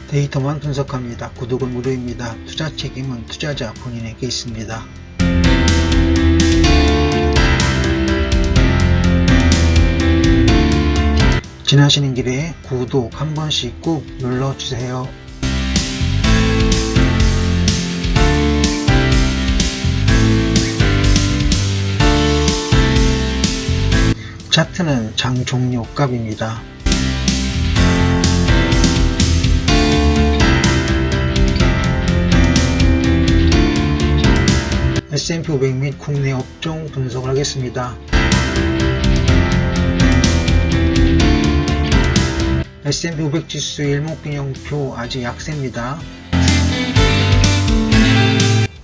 데이터만 분석합니다. 구독은 무료입니다. 투자 책임은 투자자 본인에게 있습니다. 지나시는 길에 구독 한 번씩 꾹 눌러주세요. 차트는 장 종료 값입니다. S&P 500 및 국내 업종 분석을 하겠습니다. S&P 500 지수 일목균형표 아직 약세입니다.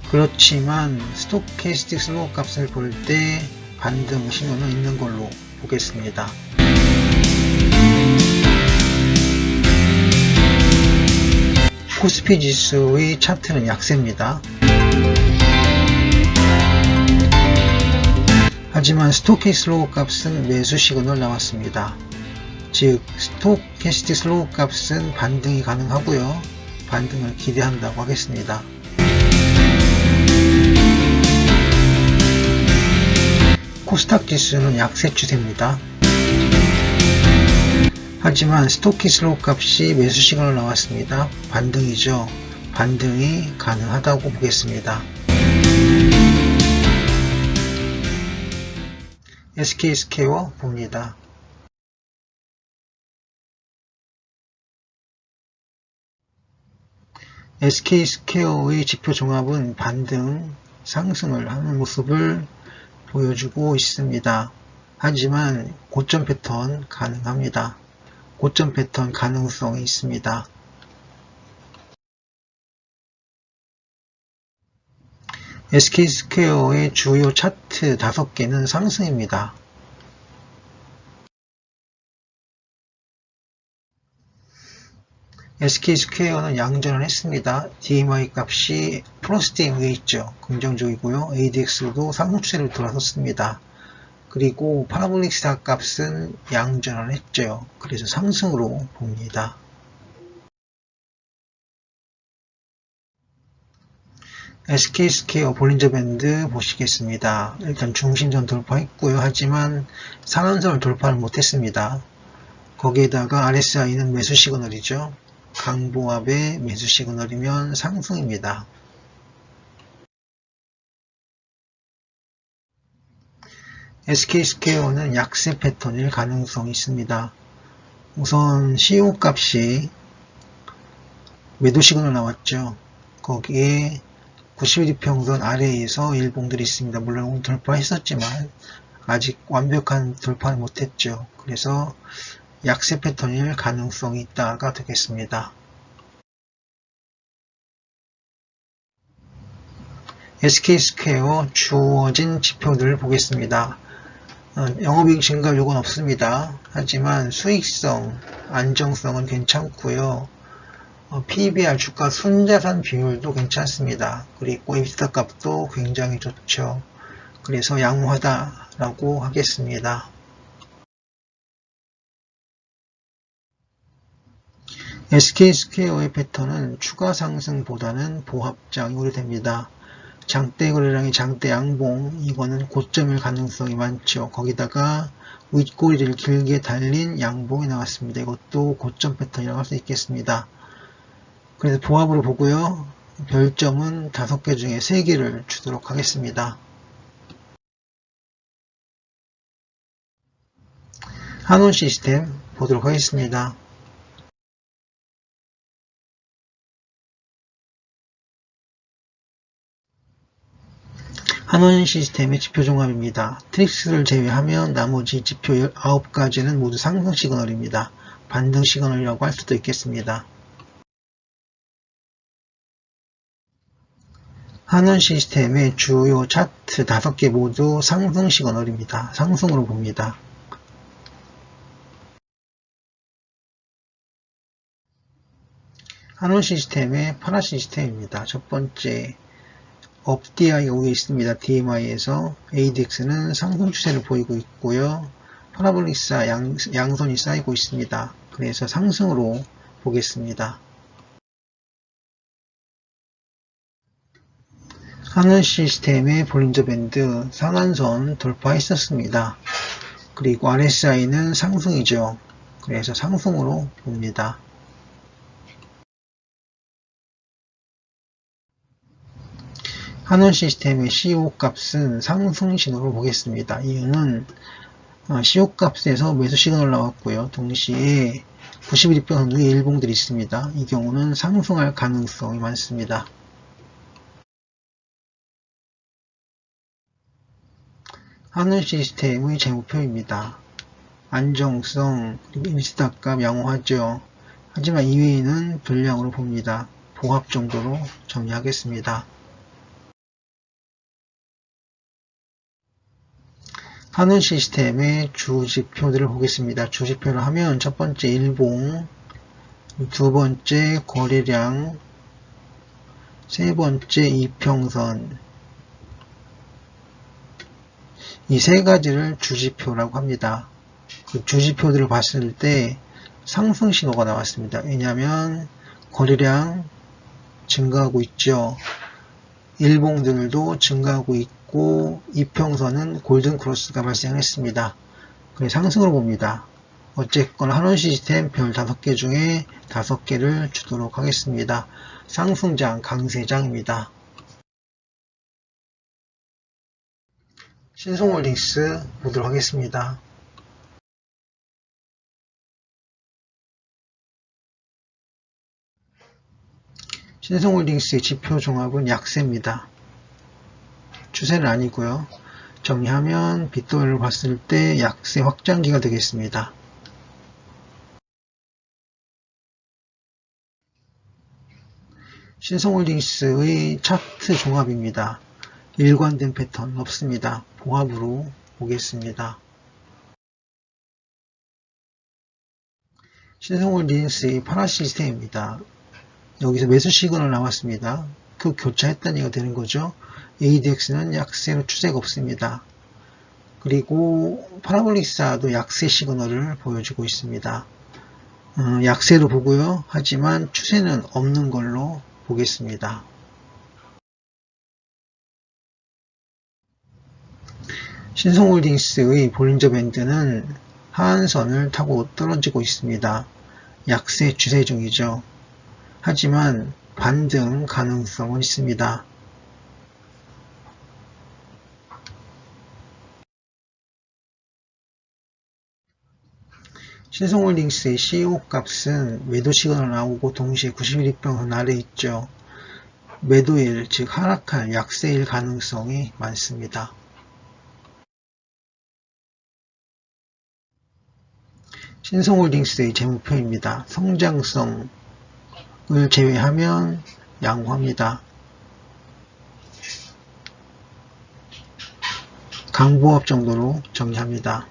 그렇지만 스토캐스틱 슬로우 값을 볼 때 반등 신호는 있는 걸로 보겠습니다. 코스피 지수의 차트는 약세입니다. 하지만 스토캐스틱 슬로우 값은 매수 시그널 나왔습니다. 즉 스토캐스틱 슬로우 값은 반등이 가능하고요. 반등을 기대한다고 하겠습니다. 코스닥 지수는 약세 추세입니다. 하지만 스토캐스틱 슬로우 값이 매수 시그널 나왔습니다. 반등이죠. 반등이 가능하다고 보겠습니다. SK스퀘어 봅니다. SK스퀘어의 지표 종합은 반등, 상승을 하는 모습을 보여주고 있습니다. 하지만 고점 패턴 가능합니다. 고점 패턴 가능성이 있습니다. SK스퀘어의 주요 차트 5개는 상승입니다. SK스퀘어는 양전을 했습니다. DMI 값이 플러스 D에 있죠. 긍정적이고요. ADX도 상승 추세를 돌아섰습니다. 그리고 파라볼릭스타 값은 양전을 했죠. 그래서 상승으로 봅니다. SK스퀘어 볼린저 밴드 보시겠습니다. 일단 중심선 돌파했고요. 하지만 상한선을 돌파를 못했습니다. 거기에다가 RSI는 매수 시그널이죠. 강보합의 매수 시그널이면 상승입니다. SK스퀘어는 약세 패턴일 가능성이 있습니다. 우선 CO 값이 매도 시그널 나왔죠. 거기에 90일이평선 아래에서 일봉들이 있습니다. 물론 돌파했었지만 아직 완벽한 돌파를 못했죠. 그래서 약세 패턴일 가능성이 있다가 되겠습니다. SK스퀘어 주어진 지표들을 보겠습니다. 영업이익 증가 요구는 없습니다. 하지만 수익성, 안정성은 괜찮고요. PBR 주가 순자산 비율도 괜찮습니다. 그리고 EBITDA 값도 굉장히 좋죠. 그래서 양호하다라고 하겠습니다. SK스퀘어의 패턴은 추가 상승보다는 보합장이 오래됩니다. 장대 거래량이 장대 양봉, 이거는 고점일 가능성이 많죠. 거기다가 윗꼬리를 길게 달린 양봉이 나왔습니다. 이것도 고점 패턴이라고 할 수 있겠습니다. 그래서 보합으로 보고요. 별점은 5개 중에 3개를 주도록 하겠습니다. 한온 시스템 보도록 하겠습니다. 한원 시스템의 지표 종합입니다. 트릭스를 제외하면 나머지 지표 19가지는 모두 상승 시그널입니다. 반등 시그널이라고 할 수도 있겠습니다. 한원 시스템의 주요 차트 5개 모두 상승 시그널입니다. 상승으로 봅니다. 한원 시스템의 파라 시스템입니다. 첫 번째 업DI가 위에 있습니다. DMI에서 ADX는 상승 추세를 보이고 있고요. 파라볼릭사 양선이 쌓이고 있습니다. 그래서 상승으로 보겠습니다. 하늘 시스템의 볼린저 밴드 상한선 돌파했었습니다. 그리고 RSI는 상승이죠. 그래서 상승으로 봅니다. 하늘 시스템의 CO 값은 상승 신호로 보겠습니다. 이유는 CO 값에서 매수 시그널 나왔고요. 동시에 91평선 위에 일봉들이 있습니다. 이 경우는 상승할 가능성이 많습니다. 하늘 시스템의 재무표입니다. 안정성, 그리고 일시닭값 양호하죠. 하지만 이외에는 불량으로 봅니다. 보합 정도로 정리하겠습니다. 하늘 시스템의 주지표들을 보겠습니다. 주지표를 하면 첫 번째 일봉, 두 번째 거래량, 세 번째 이평선, 이 세 가지를 주지표라고 합니다. 그 주지표들을 봤을 때 상승 신호가 나왔습니다. 왜냐하면 거래량 증가하고 있죠. 일봉들도 증가하고 있고 이평선은 골든 크로스가 발생했습니다. 그래서 상승으로 봅니다. 어쨌거나 하늘 시스템 별 5개 중에 5개를 주도록 하겠습니다. 상승장, 강세장입니다. 신성홀딩스 보도록 하겠습니다. 신성홀딩스의 지표 종합은 약세입니다. 추세는 아니고요. 정리하면 빗돌을 봤을 때 약세 확장기가 되겠습니다. 신성홀딩스의 차트 종합입니다. 일관된 패턴 없습니다. 보합으로 보겠습니다. 신성홀딩스의 파라 시스템입니다. 여기서 매수 시그널 나왔습니다. 그 교차했다는 얘기가 되는 거죠. ADX는 약세로 추세가 없습니다. 그리고 파라볼릭사도 약세 시그널을 보여주고 있습니다. 약세로 보고요. 하지만 추세는 없는 걸로 보겠습니다. 신성홀딩스의 볼린저 밴드는 하한선을 타고 떨어지고 있습니다. 약세 추세 중이죠. 하지만 반등 가능성은 있습니다. 신성홀딩스의 CO 값은 매도 시그널 나오고 동시에 91일평선 아래 있죠. 매도일, 즉 하락할 약세일 가능성이 많습니다. 신성홀딩스의 재무표입니다. 성장성을 제외하면 양호합니다. 강보합 정도로 정리합니다.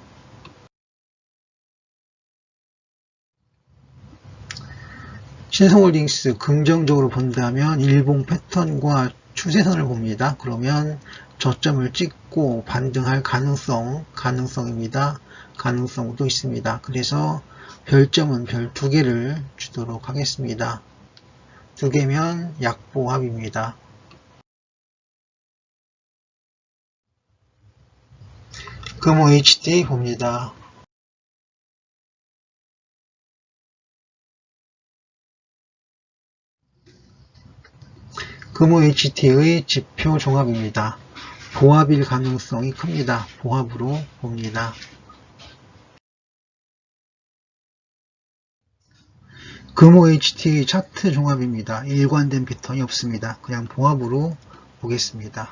신성홀딩스 긍정적으로 본다면 일봉 패턴과 추세선을 봅니다. 그러면 저점을 찍고 반등할 가능성입니다. 가능성도 있습니다. 그래서 별점은 별 2개를 주도록 하겠습니다. 2개면 약보합입니다. 금호 HD 봅니다. 금호 HT의 지표 종합입니다. 보합일 가능성이 큽니다. 보합으로 봅니다. 금호 HT의 차트 종합입니다. 일관된 패턴이 없습니다. 그냥 보합으로 보겠습니다.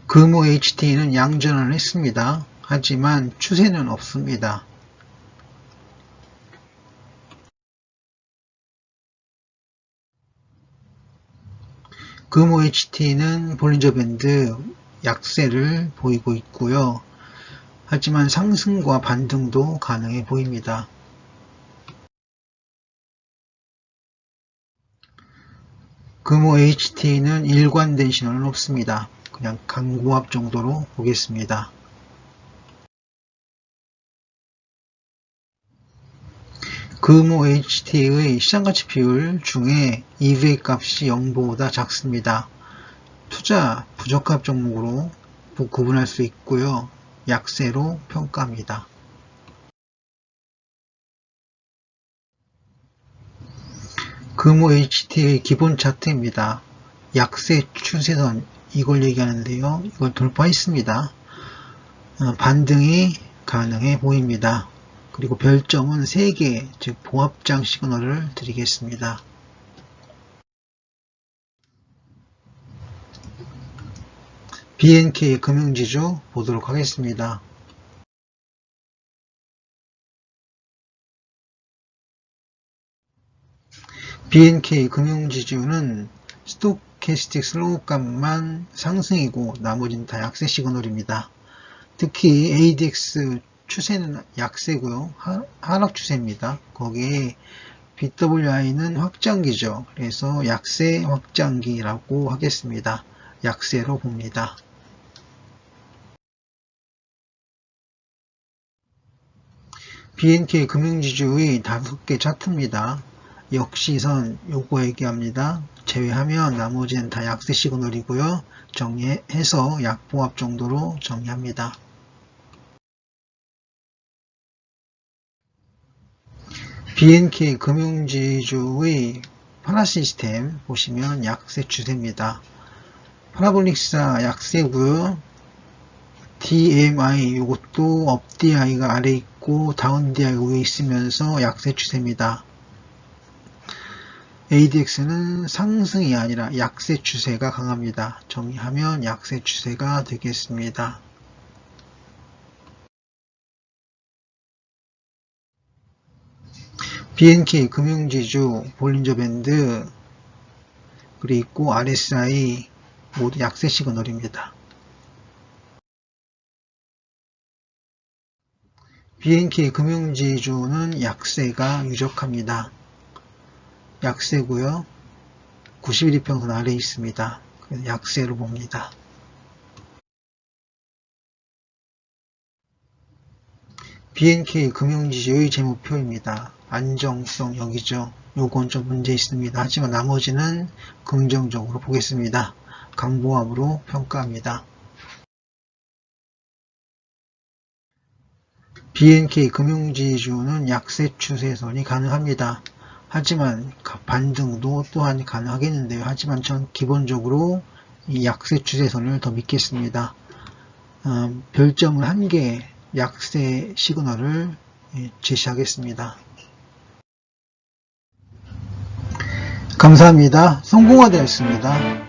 금호 HT는 양전환을 했습니다. 하지만 추세는 없습니다. 금호 HT는 볼린저 밴드 약세를 보이고 있고요. 하지만 상승과 반등도 가능해 보입니다. 금호 HT는 일관된 신호는 없습니다. 그냥 강보합 정도로 보겠습니다. 금호 HT의 시장가치 비율 중에 EVA 값이 0보다 작습니다. 투자 부적합 종목으로 구분할 수 있고요. 약세로 평가합니다. 금호 HT의 기본 차트입니다. 약세 추세선 이걸 얘기하는데요. 이걸 돌파했습니다. 반등이 가능해 보입니다. 그리고 별점은 3개, 즉 보합장 시그널을 드리겠습니다. BNK 금융지주 보도록 하겠습니다. BNK 금융지주는 스토캐스틱 슬로우 값만 상승이고 나머지는 다 약세 시그널입니다. 특히 ADX 추세는 약세고요. 하락 추세입니다. 거기에 BWI는 확장기죠. 그래서 약세 확장기라고 하겠습니다. 약세로 봅니다. BNK 금융지주의 5개 차트입니다. 역시선 요거 얘기합니다. 제외하면 나머지는 다 약세 시그널이고요. 정리해서 약보합 정도로 정리합니다. BNK 금융지주의 파라 시스템 보시면 약세 추세입니다. 파라볼릭사 약세고요. DMI 이것도 업 DI가 아래 있고 다운 DI가 위에 있으면서 약세 추세입니다. ADX는 상승이 아니라 약세 추세가 강합니다. 정리하면 약세 추세가 되겠습니다. BNK 금융지주 볼린저 밴드 그리고 RSI 모두 약세 시그널입니다. BNK 금융지주는 약세가 유력합니다. 약세고요. 91이평선 아래에 있습니다. 약세로 봅니다. BNK 금융지주의 재무표입니다. 안정성 여기죠. 요건 좀 문제 있습니다. 하지만 나머지는 긍정적으로 보겠습니다. 강보합으로 평가합니다. BNK 금융지주는 약세 추세선이 가능합니다. 하지만 반등도 또한 가능하겠는데요. 하지만 전 기본적으로 이 약세 추세선을 더 믿겠습니다. 별점을 1개 약세 시그널을 제시하겠습니다. 감사합니다. 성공화 되었습니다.